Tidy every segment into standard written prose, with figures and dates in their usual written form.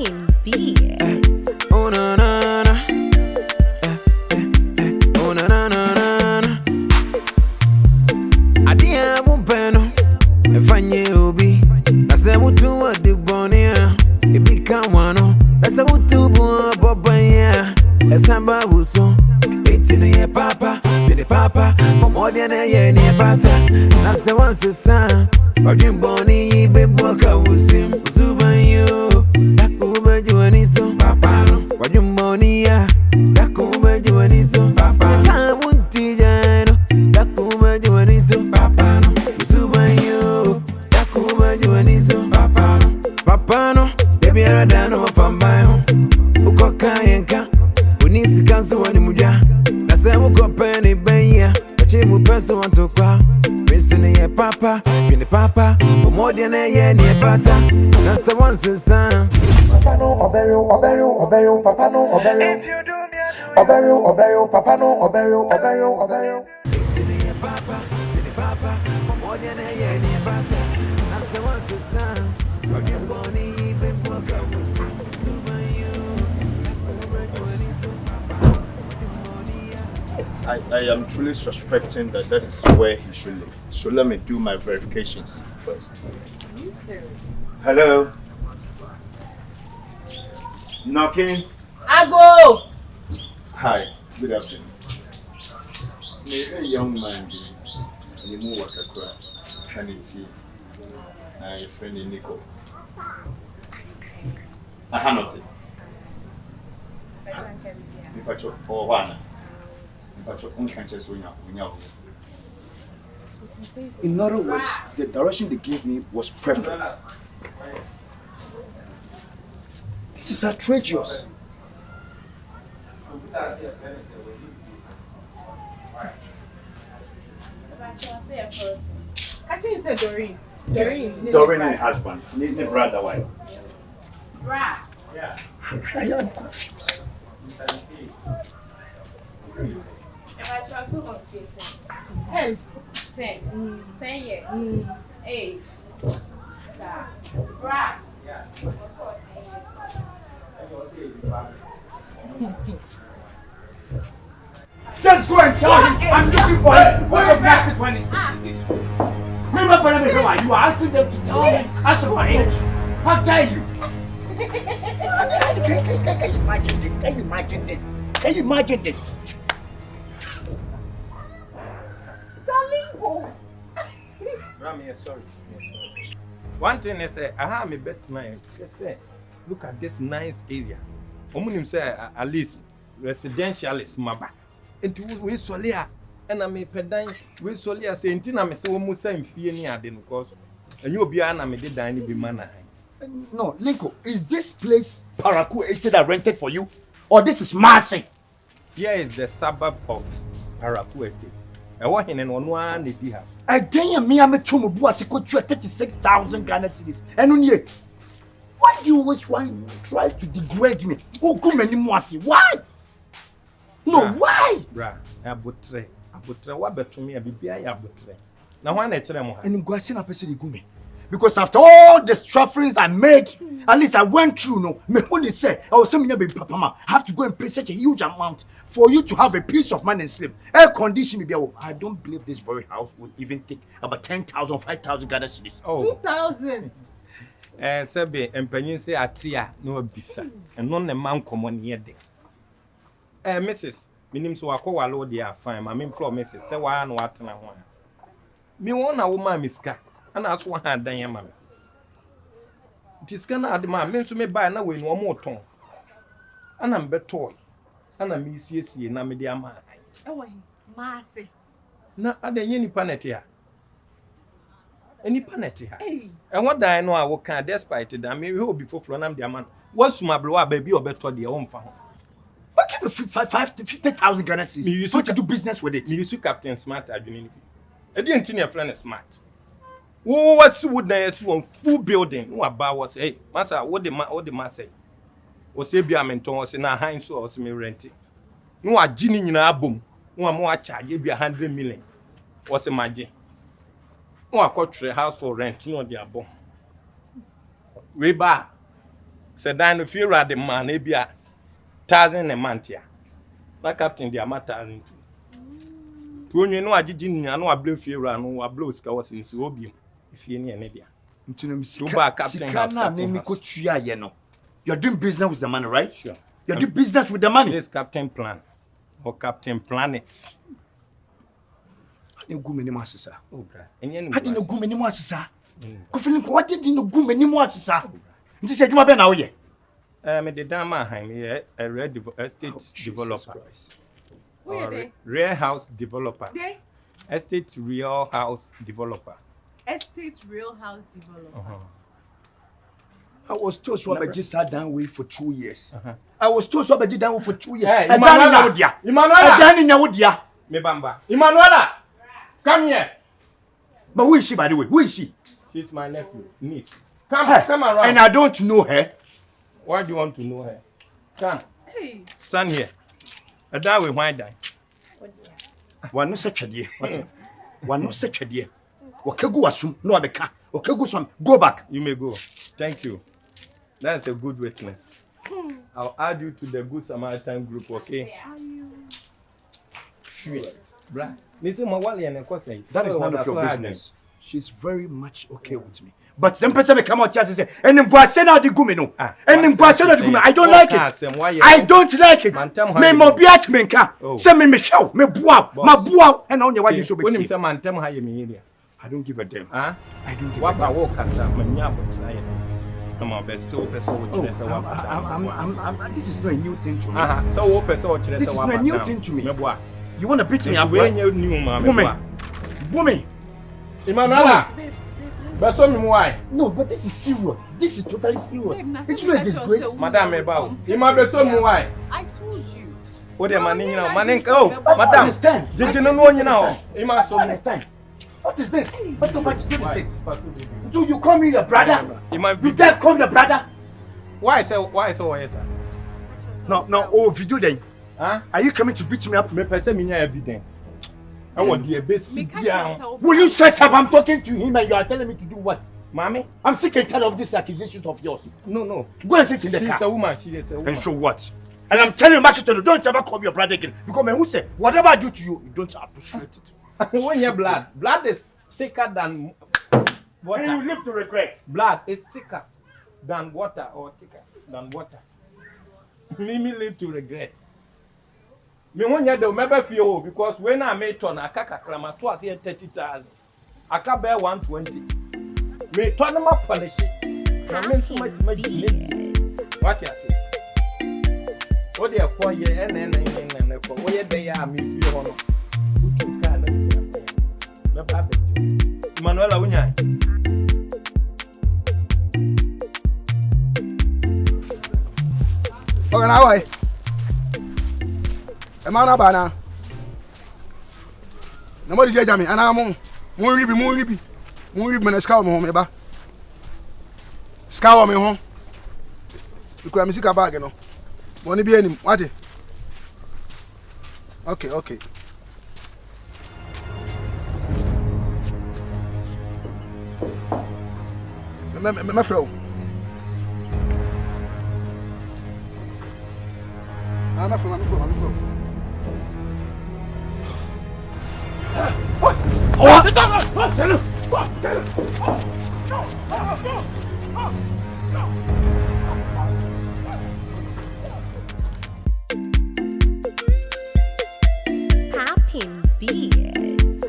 Queen Beats. Oh na na na. Oh na na na na. Adia mumpeno. Efanye obi. Nase mutu wa dibonia. Ebika wano. Nase mutu buwa babaya. Esamba buso. Etino ye papa. Bine papa. Momodia na ye ni pata. Nase wanse sa. Wajimboni ibe mwaka usim. Usubanyo. Dakuba juaniso. Papano. Wajimboni ya. Dakuba juaniso. Papano. Kamunti jano. Dakuba juaniso. Papano. Usubanyo. Dakuba juaniso. Papano. Papano. Baby aradano wafambayo. Ukoka yenka. Unisi kansu wani muja. Nase ukopeni benya. Wachimu peso wantokwa. Missing ye papa, been papa, more than a year near pata. That's the one since son. Papa no obeyo, papa no obeyo. Obeyo, papa no obeyo. Missing ye papa, been papa, more than a year near pata. That's the one since son. Forgive Bonnie, been work out with super you. I am truly suspecting that is where he should live. So let me do my verifications first. You sir. Hello? Knocking? Ago! Hi, good afternoon. Maybe a young man you move what I cry. Can you see? Your friend Nico. I have nothing. Or one. In other words, the direction they gave me was perfect. This is outrageous. Catching said Doreen. Doreen and husband. Need the brother wife. Bra. Yeah. I am confused. So confusing. 10 years. Age. Sir. Bra. Just go and tell him I'm looking for it. What of nasty 26? Remember when you are asking them to tell me as of my age? How dare you? Can you imagine this? Can you imagine this? Salingo. Rami, sorry. One thing is, I have a bet tonight. Just say, look at this nice area. Omunim say at least residential is maba. And we solia, and I may pedan. We solia say, "Intina me say omu say mfie ni ade because and you be ana me did any be mana." No, Linko, is this place Paraku estate that rented for you, or this is Marseille? Here is the suburb of Paraku Estate. I want him and one need have. I dare me I'm a chumu buasi could 36,000 Ghana cedis. And on ye, why do you always try to degrade me? Oh, come anymore? Why? No, why? Bra, abutre, what bet to me a bibia abutre. Now one echere and go send a person gumi. Because after all the sufferings I made, at least I went through, no, me only say, I was saying, baby, Papa, ma, I have to go and pay such a huge amount for you to have a peace of mind and sleep. Air condition, I don't believe this very house would even take about 10,000, 5,000 Ghana cedis. Oh. 2,000. Sebe, empenyin say atia no bisa. And non the man common here de. Mrs. Minim so akwa walo dey fine. Ma me floor Mrs. Say wa no atena ho. Me won na woman miska. Ana aso ha dan ya ma me. Tiska na ade ma me so me buy na we no mo ton. Ana mbeto. Ana me siesie na me de ama. Ewa maase. Na ade nye nipa net ya. Nipa net ya. And what I know I will can despite that me we before from am the man. What's my Bruwaa baby obeto de o mfa ho. What kind of 50,000 Ghana cedis? You want to do business with it? Me use Captain Smart adwini. E dey ntini e friend smart. What's wood na yes one full building. No about was hey, master what the man say. O say bia menton o say na han so o say me rent. No agini nyina abom. No am wa charge bia 100 million. O say maje. No akɔtwere house for rent no dey abom. We ba Said I no fear the man e bia 1,000 a month ya. Na captain dia mata into. To onye no agigi nya no ablo fear no ablo sika was in so obi. If you near media. Ntino sika na me ko tua ye no. You're doing business with the money, right? Sure. You're doing business with the money. This captain plan or captain planet. You go many masses. Oh, bra. And I didn't go many masses. Kofilin, what did you go many masses? This said you are now here. Me the dama here a red estate developer. Where Real house developer. they? Estate real house developer. Estate real house developer. I was told so I just sat down with for 2 years. I was told so I did down for 2 years. Hey, Emanuela. Me bamba. Emanuela, come here. But who is she, by the way? Who is she? She's my niece. Come around. And I don't know her. Why do you want to know her? Come. Hey. Stand here. That way, why die? One no such a dear. One no such a dear. Wakagu assume no abeka. Wakagu some go back. You may go. Thank you. That's a good witness. I'll add you to the Good Samaritan group, okay? Sure. Bra. That is none of your business. She's very much okay with me. But them person come out here and say, and then Boasena the Gumino. And then Boasena the Gumino. I don't like it. I don't like it. Me mobiat menka. Send me Michelle. Me boa. Ma boa. And only why you so big. I don't give a damn. I don't give a damn. This is not a new thing to me. This is not a new thing to me. You want to beat me up? Woman. Emanuela. No, but this is serious. This is totally serious. It's not a disgrace. Madam Ebao. I told you. What am I now? Madam. Understand? Did you know now? Understand? What is this? What the fuck is this? Do you call me your brother? You dare call me your brother? Why so? No, oh, if you do then. Huh? Are you coming to beat me up? Me person me evidence. I want the basic. Will you shut up? I'm talking to him and you are telling me to do what? Mommy? I'm sick and tired of this accusation of yours. No. Go and sit in the car. She's a woman. She is a woman. And so what? And I'm telling you, don't ever call me your brother again. Because man, who said, whatever I do to you, you don't appreciate it. When your blood is thicker than water. And you live to regret. Blood is thicker than water or thicker than water. Me live to regret. Me when you do remember feel because when I made turn I kaka krama twice here 30,000. I can bear 120. Me turn them up polish. I mean so much what you say? What they are for ye and for where they are me feel honor. Who can me baba. Manuela Unya. Okay, now why? Emana bana. Nobody judge me. Ana mo ribi. Mo ribi me ska mo me ba. Ska wo me ho. Ikura me sika bag no. Woni bi anim. What? Okay. Me flow. I'm flow. Popping beats.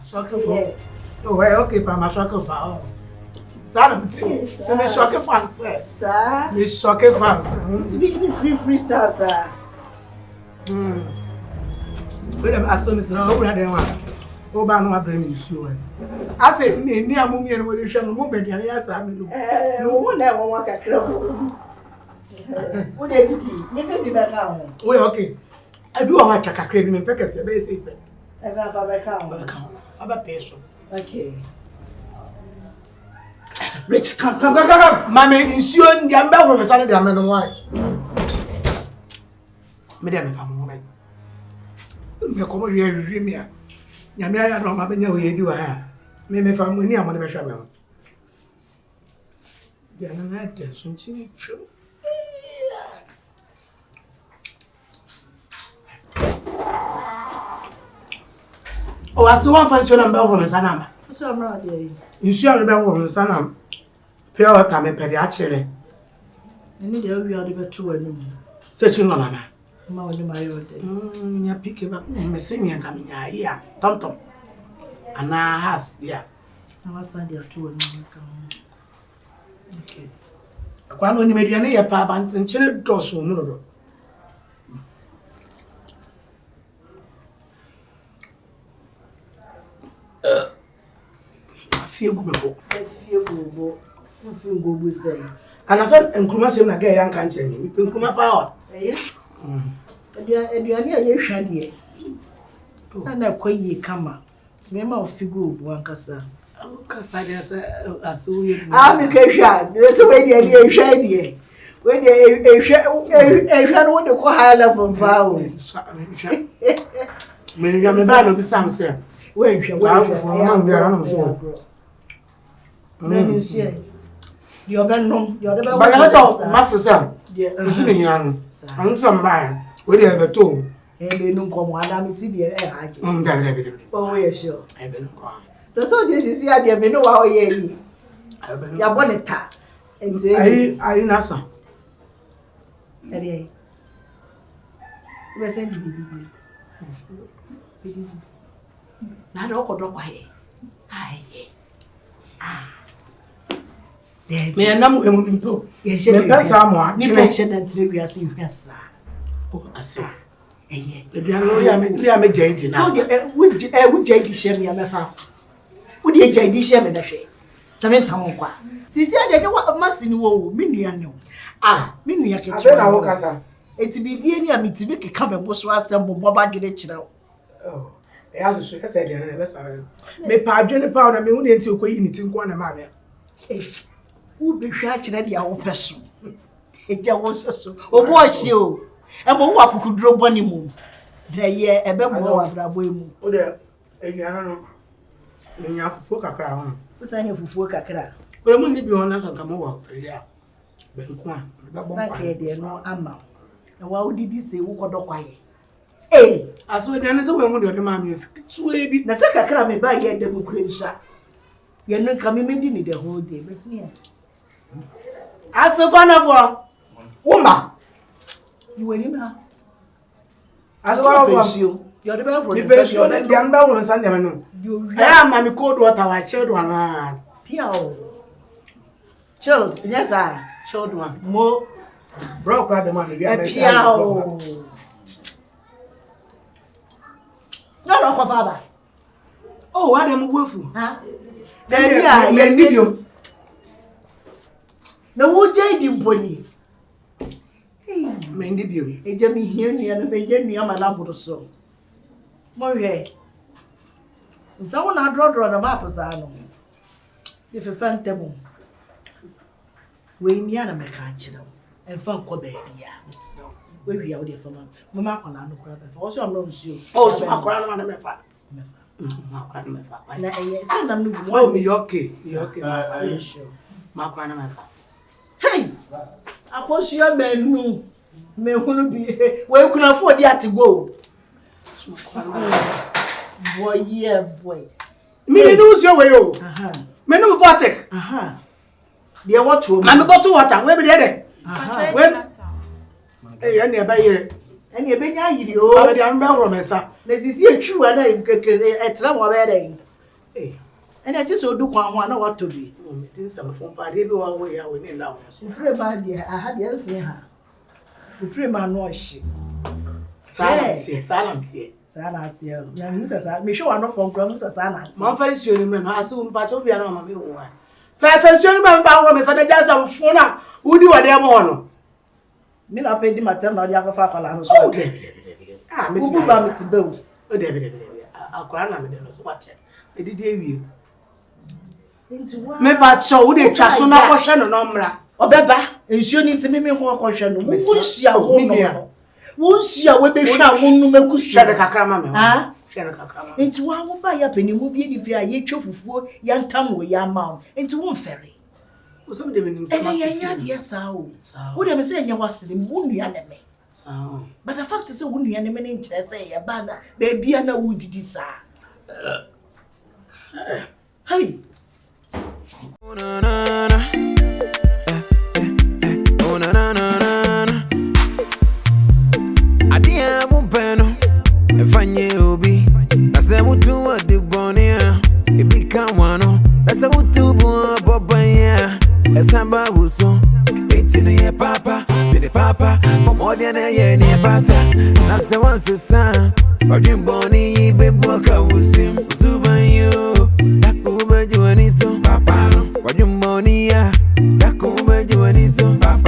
Shocker. Oh, well, okay, but my shocker power. Salam to me. I'm shocker fan, sir. Sir? Miss shocker fan. To be in freestyle, sir. Wait, I'm assuming it's not over there. Oh, but I'm not bringing you soon. I say, near Mummy and Mauritian movement, and yes, I'm looking. Who never walk a trouble? What did you do? You back home. Well, okay. I do want to crave him and peck as a basic. As I have back home. I'm a patient. Okay. Rich, come. Mammy, insured the umbrella from a Sunday, I'm in why. Madame, if I'm a woman. You come here, you dream here. Yamia, I don't have any way you do. I have. Maybe if I'm winning, I'm on the measurement. You're not at something true. Oh, I saw one function about women's anama. So I'm not there. You sure about women's anam? Pure water, me pediatre. I need to be out of the 2 and Searching on Anna. my own. You pick him up, missing and coming here. Tom. And now has, yeah. I was Sunday at 2 and okay. Quando ni mediane ya pa bantin chine dosu nudo. Fie gubebo. Feel go say. And I said enkruma sem na ga ya nka nche ni. Enkruma power. Aduane a ye hwa de. Ana kwaye kama. Simema ofigo obu ankasa. Kasa de aso ye. Me ka hwa. So we de hwa de. We de hwa no de ko high level vow. Me ya me ba no bi sam se. We hwa. Mama bi ara no so. You're going to But I don't master. Yes, in young. I'm some man. Where you have a tone. And they don't come one. I'm to be a oh, yes, sure. I've been the soldiers is here. They know how ye. You're one attack. And say, I nasa. We're sent to be. Not all go quiet. Aye. Me anam emumpo. Yes, me pesa mo a. Ni pension and 3 years in pesa. Oh, ase. Eye. E bia no ya me jaidi na. So we jaidi share me amefa. Wo de jaidi share me da hwe. 7 tam kwa. Sisi ade ke wa masini wo mi nua ne. Mi nua ke Abe na wo kasa. Eti bibie ni amitibi ke ka bebo so asem bo ba gede kire wo. Oh. E aso so ese de na be sa. Me pa adwene pa na me hu ne nti okoyi ni ti nko na ma me. Who be sure de awo peso. Eja wo so. Obo ohie o. E mo wo akukuduro boni mu. Na ye ebe mo wa brabo emu. O de enyana no. Nya fufu kakra ho. Wo san he fufu kakra. Ore mu ni bi ho na so ka mo wa ya. Be nko a. Be bo Na kwa. ke de no ama. Na wa odidi se wo kodo kwaye. Aso de na se we mu de ma me tu e bi. Na se kakra me ba ye de mu kure nsa. Ye no ka me di ni the whole day. Be see ya. Aso kono fo. Woman. You were in her. Aso kono fo. You're the best. You be sure that the amba wo san dem no. You am mami cold water wa children na. Piao. Chilled. Yes, I. Children. Mo Bro kwa de man bi a. piao. No, father. Oh, what am wofu? Huh? Then ya need you. Na wo jai mboni. Me ndi bi o. Eja mi hie nua no be je nua ma na buru so. Mo hwe. Nsa wo na drodro na map sa no. If you find them. We mi ana me ka kire. Enfa nko ba bia. We wi awo de fama. Mo ma kona no kura be. For so am no nsuo. Oh, so akora no na me fa. Akora no me fa. Na say nam no bu. Oh, me okay. Me okay. Sure. Ma akora no me fa. Hey! Apostle menu. Me hunu bi. We kuna for di atigo. Boy, yeah, boy. Me no use your way o. Me no vortex. They want to. Me bottle water. We be there. When Eh, ya na ba yire. And you been yiri o. Ba de an ba ro me sa. Na sisi etwu ana etra mo be dey. And I just do one what to be. Some phone party be one way we need now. Pray bad dear, I had the see her. We pray man wash. Silence here. Silence here. Me show one from Gramus silence. My face, you remember, I soon patch over your arm. Fair, you remember when I said just a phone. Who do I damn on? Me not pay the matter, not the other father. Oh, ah, Miss Bubba, Bill. Oh, David, I'll cry on me. Watch it. They did you. Me but so they trust on a question on Umbra. Or Beba, and you need to make me more question. Who see a woman? Who see a weapon? Who make you share the cacrama? Ah, share the cacrama. Into one will buy up and you will be if you are yet for young tongue with your mouth into one ferry. Some of them in yes, so. Would I say you was in wound enemy? But the fact is, a wound enemy in say a banner, baby, and a wood desire. Hey. Oh na na na, oh na na na na. Adia bumpeno, efanye obi. Nase mutu wa dibonia, ibika wano. Nase mutu buwa bobanya, esamba buso. Etinu ye papa, bide papa. Momodia na ye ni pata. Nase wanse sa, wajimboni ibe buwaka usim. Zubanyo, daku ubeji waniso. Papa. Wajumboni ya, daku ubeji waniso. Papa.